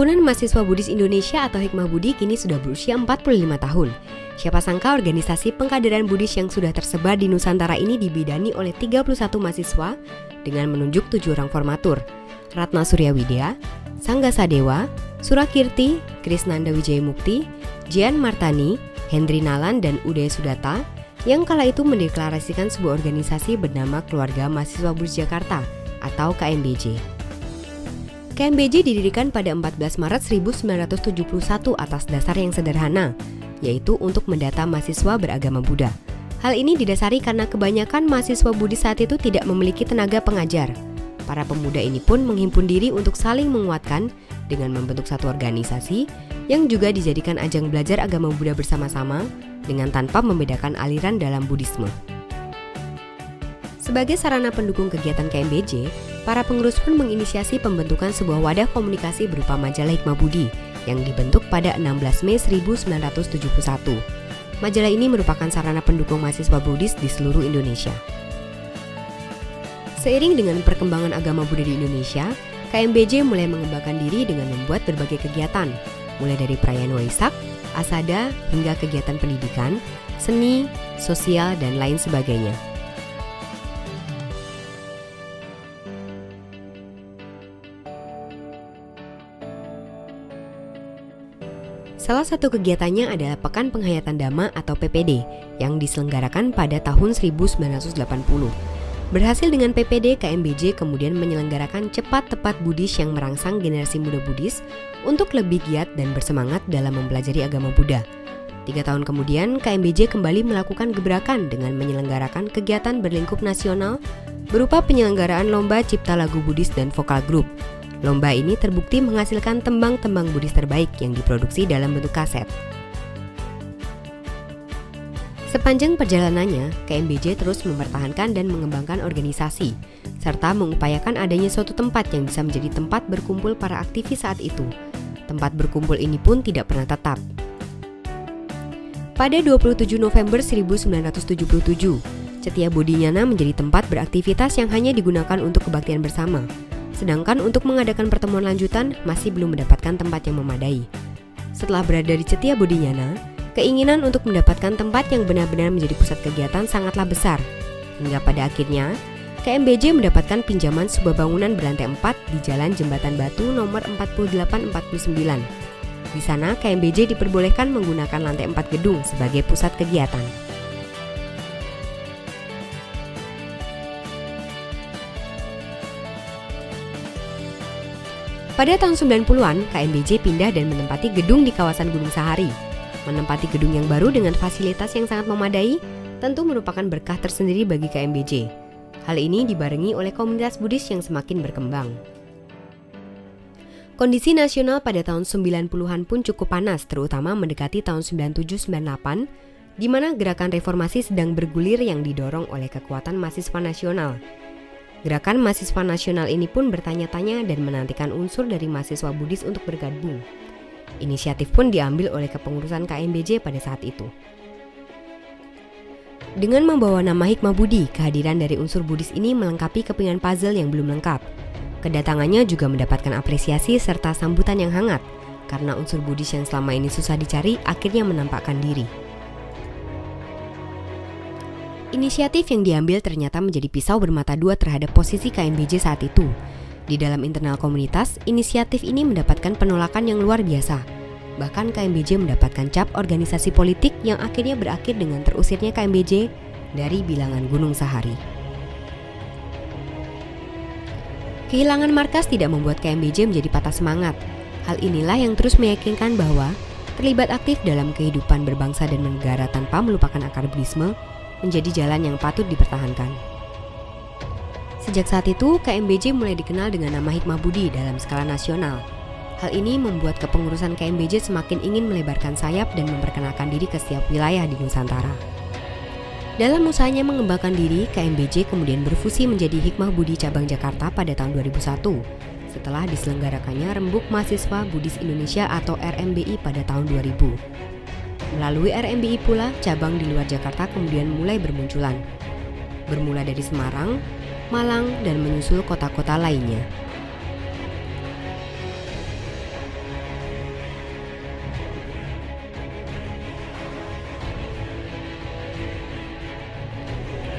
Himpunan Mahasiswa Buddhis Indonesia atau Hikmah Budi kini sudah berusia 45 tahun. Siapa sangka organisasi pengkaderan Buddhis yang sudah tersebar di Nusantara ini dibidani oleh 31 mahasiswa dengan menunjuk 7 orang formatur. Ratna Surya Widya, Sangga Sadewa, Surakirti, Krisnanda Wijayamukti, Jian Martani, Hendri Nalan, dan Uday Sudata yang kala itu mendeklarasikan sebuah organisasi bernama Keluarga Mahasiswa Buddhis Jakarta atau KMBJ. KMBJ didirikan pada 14 Maret 1971 atas dasar yang sederhana, yaitu untuk mendata mahasiswa beragama Buddha. Hal ini didasari karena kebanyakan mahasiswa Buddhis saat itu tidak memiliki tenaga pengajar. Para pemuda ini pun menghimpun diri untuk saling menguatkan dengan membentuk satu organisasi yang juga dijadikan ajang belajar agama Buddha bersama-sama dengan tanpa membedakan aliran dalam Buddhisme. Sebagai sarana pendukung kegiatan KMBJ, para pengurus pun menginisiasi pembentukan sebuah wadah komunikasi berupa majalah Hikmah Budi yang dibentuk pada 16 Mei 1971. Majalah ini merupakan sarana pendukung mahasiswa Buddhis di seluruh Indonesia. Seiring dengan perkembangan agama Buddha di Indonesia, KMBJ mulai mengembangkan diri dengan membuat berbagai kegiatan, mulai dari perayaan Waisak, Asada, hingga kegiatan pendidikan, seni, sosial, dan lain sebagainya. Salah satu kegiatannya adalah Pekan Penghayatan Dhamma atau PPD yang diselenggarakan pada tahun 1980. Berhasil dengan PPD, KMBJ kemudian menyelenggarakan Cepat Tepat Buddhis yang merangsang generasi muda Buddhis untuk lebih giat dan bersemangat dalam mempelajari agama Buddha. 3 tahun kemudian, KMBJ kembali melakukan gebrakan dengan menyelenggarakan kegiatan berlingkup nasional berupa penyelenggaraan Lomba Cipta Lagu Buddhis dan Vokal Group. Lomba ini terbukti menghasilkan tembang-tembang Buddhis terbaik yang diproduksi dalam bentuk kaset. Sepanjang perjalanannya, KMBJ terus mempertahankan dan mengembangkan organisasi, serta mengupayakan adanya suatu tempat yang bisa menjadi tempat berkumpul para aktivis saat itu. Tempat berkumpul ini pun tidak pernah tetap. Pada 27 November 1977, Cetya Bodhinyana menjadi tempat beraktivitas yang hanya digunakan untuk kebaktian bersama. Sedangkan untuk mengadakan pertemuan lanjutan masih belum mendapatkan tempat yang memadai. Setelah berada di Cetya Bodhinyana, keinginan untuk mendapatkan tempat yang benar-benar menjadi pusat kegiatan sangatlah besar. Hingga pada akhirnya, KMBJ mendapatkan pinjaman sebuah bangunan berlantai 4 di Jalan Jembatan Batu nomor 4849. Di sana, KMBJ diperbolehkan menggunakan lantai 4 gedung sebagai pusat kegiatan. Pada tahun 90-an, KMBJ pindah dan menempati gedung di kawasan Gunung Sahari. Menempati gedung yang baru dengan fasilitas yang sangat memadai tentu merupakan berkah tersendiri bagi KMBJ. Hal ini dibarengi oleh komunitas Buddhis yang semakin berkembang. Kondisi nasional pada tahun 90-an pun cukup panas, terutama mendekati tahun 97-98, di mana gerakan reformasi sedang bergulir yang didorong oleh kekuatan mahasiswa nasional. Gerakan mahasiswa nasional ini pun bertanya-tanya dan menantikan unsur dari mahasiswa Buddhis untuk bergabung. Inisiatif pun diambil oleh kepengurusan KMBJ pada saat itu. Dengan membawa nama Hikmah Budi, kehadiran dari unsur Buddhis ini melengkapi kepingan puzzle yang belum lengkap. Kedatangannya juga mendapatkan apresiasi serta sambutan yang hangat, karena unsur Buddhis yang selama ini susah dicari akhirnya menampakkan diri. Inisiatif yang diambil ternyata menjadi pisau bermata dua terhadap posisi KMBJ saat itu. Di dalam internal komunitas, inisiatif ini mendapatkan penolakan yang luar biasa. Bahkan KMBJ mendapatkan cap organisasi politik yang akhirnya berakhir dengan terusirnya KMBJ dari bilangan Gunung Sahari. Kehilangan markas tidak membuat KMBJ menjadi patah semangat. Hal inilah yang terus meyakinkan bahwa terlibat aktif dalam kehidupan berbangsa dan bernegara tanpa melupakan akar Buddhisme menjadi jalan yang patut dipertahankan. Sejak saat itu, KMBJ mulai dikenal dengan nama Hikmah Budi dalam skala nasional. Hal ini membuat kepengurusan KMBJ semakin ingin melebarkan sayap dan memperkenalkan diri ke setiap wilayah di Nusantara. Dalam usahanya mengembangkan diri, KMBJ kemudian berfusi menjadi Hikmah Budi Cabang Jakarta pada tahun 2001, setelah diselenggarakannya Rembuk Mahasiswa Buddhis Indonesia atau RMBI pada tahun 2000. Melalui RMBI pula, cabang di luar Jakarta kemudian mulai bermunculan. Bermula dari Semarang, Malang, dan menyusul kota-kota lainnya.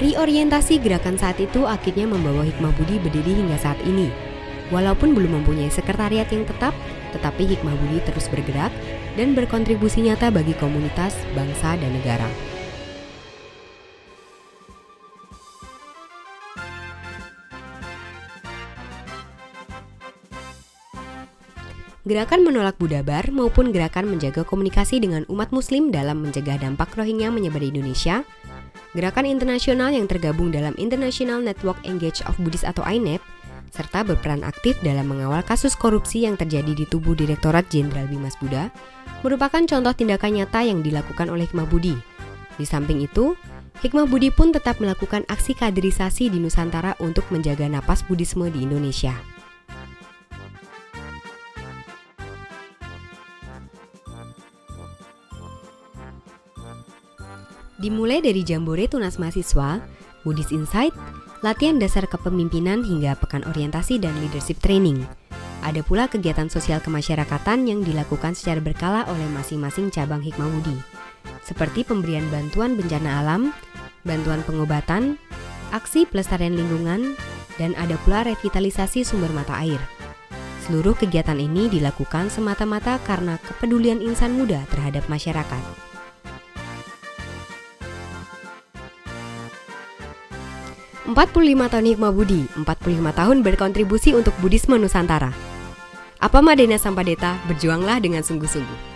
Reorientasi gerakan saat itu akhirnya membawa Hikmah Budi berdiri hingga saat ini. Walaupun belum mempunyai sekretariat yang tetap, tetapi Hikmah Budi terus bergerak dan berkontribusi nyata bagi komunitas, bangsa, dan negara. Gerakan menolak budabar maupun gerakan menjaga komunikasi dengan umat muslim dalam mencegah dampak Rohingya menyebar di Indonesia, gerakan internasional yang tergabung dalam International Network Engage of Buddhist atau INEB, serta berperan aktif dalam mengawal kasus korupsi yang terjadi di tubuh Direktorat Jenderal Bimas Buddha, merupakan contoh tindakan nyata yang dilakukan oleh Hikmah Budi. Di samping itu, Hikmah Budi pun tetap melakukan aksi kaderisasi di Nusantara untuk menjaga napas Buddhisme di Indonesia. Dimulai dari Jambore Tunas Mahasiswa, Buddhist Insight, latihan dasar kepemimpinan hingga pekan orientasi dan leadership training. Ada pula kegiatan sosial kemasyarakatan yang dilakukan secara berkala oleh masing-masing cabang Hikmah Budi, seperti pemberian bantuan bencana alam, bantuan pengobatan, aksi pelestarian lingkungan, dan ada pula revitalisasi sumber mata air. Seluruh kegiatan ini dilakukan semata-mata karena kepedulian insan muda terhadap masyarakat. 45 tahun Hikmah Budi, 45 tahun berkontribusi untuk Buddhisme Nusantara. Apa Madena Sampadeta, berjuanglah dengan sungguh-sungguh.